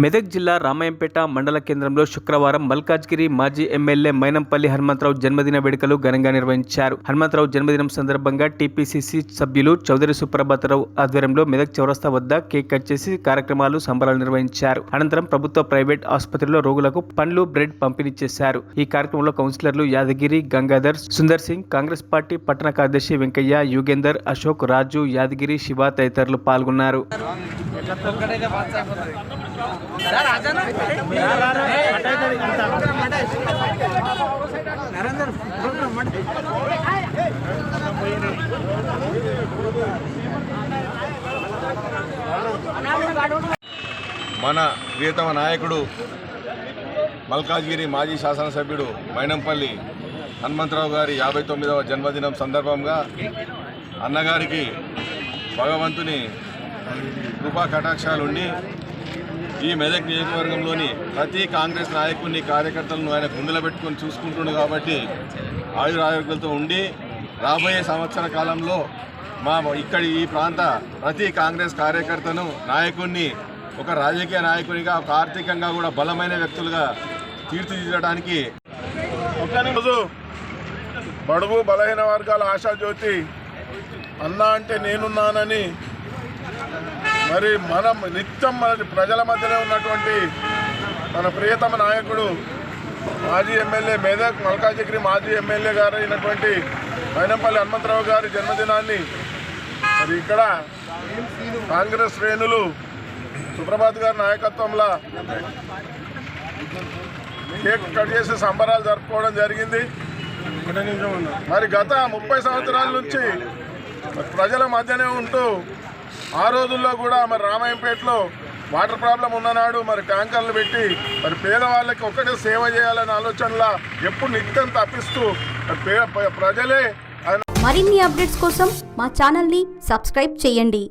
మెదక్ జిల్లా రామాయంపేట మండల కేంద్రంలో శుక్రవారం మల్కాజ్గిరి మాజీ ఎమ్మెల్యే మైనంపల్లి హనుమంతరావు జన్మదిన వేడుకలు ఘనంగా నిర్వహించారు. హనుమంతరావు జన్మదినం సందర్భంగా టీపీసీసీ సభ్యులు చౌదరి సుప్రభాతరావు ఆధ్వర్యంలో మెదక్ చౌరస్తా వద్ద కేక్ కట్ చేసి కార్యక్రమాలు సంబరాలు నిర్వహించారు. అనంతరం ప్రభుత్వ ప్రైవేట్ ఆసుపత్రిలో రోగులకు పండ్లు బ్రెడ్ పంపిణీ చేశారు. ఈ కార్యక్రమంలో కౌన్సిలర్లు యాదగిరి, గంగాధర్, సుందర్ సింగ్, కాంగ్రెస్ పార్టీ పట్టణ కార్యదర్శి వెంకయ్య, యుగేందర్, అశోక్, రాజు, యాదగిరి, శివ తదితరులు పాల్గొన్నారు. మన ప్రియతమ నాయకుడు మల్కాజ్గిరి మాజీ శాసనసభ్యుడు మైనంపల్లి హనుమంతరావు గారి 59వ జన్మదినం సందర్భంగా అన్నగారికి భగవంతుని కృపా కటాక్షాలుండి ఈ మెదక్ నియోజకవర్గంలోని ప్రతి కాంగ్రెస్ నాయకుడిని, కార్యకర్తలను ఆయన గుండెలో పెట్టుకొని చూసుకుంటుండు కాబట్టి ఆయురారోగ్యాలతో ఉండి రాబోయే సంవత్సర కాలంలో ఈ ప్రాంత ప్రతి కాంగ్రెస్ కార్యకర్తను, నాయకుడిని ఒక రాజకీయ నాయకునిగా, ఒక ఆర్థికంగా కూడా బలమైన వ్యక్తులుగా తీర్చిదిద్దడానికి ఒకరోజు బడుగు బలహీన వర్గాల ఆశాజ్యోతి అన్న అంటే నేనున్నానని మరి మనం నిత్యం మన ప్రజల మధ్యలో ఉన్నటువంటి మన ప్రియతమ నాయకుడు మాజీ ఎమ్మెల్యే మెదక్ మల్కాజ్గిరి మాజీ ఎమ్మెల్యే గారు అయినటువంటి మైనంపల్లి హనుమంతరావు గారి జన్మదినాన్ని మరి ఇక్కడ కాంగ్రెస్ శ్రేణులు సుప్రభాత్ గారి నాయకత్వంలో కేక్ కట్ చేసి సంబరాలు జరుపుకోవడం జరిగింది. మరి గత 30 సంవత్సరాల నుంచి ప్రజల మధ్యనే ఉంటూ ఆ రోజుల్లో కూడా మరి రామాయంపేటలో వాటర్ ప్రాబ్లం ఉన్ననాడు మరి ట్యాంకర్లు పెట్టి మరి పేదవాళ్ళకి ఒక్కటే సేవ చేయాలనే ఆలోచనలా ఎప్పుడు నిత్యం తప్పిస్తూ ప్రజలే. మరిన్ని అప్డేట్స్ కోసం మా ఛానల్ని సబ్స్క్రైబ్ చేయండి.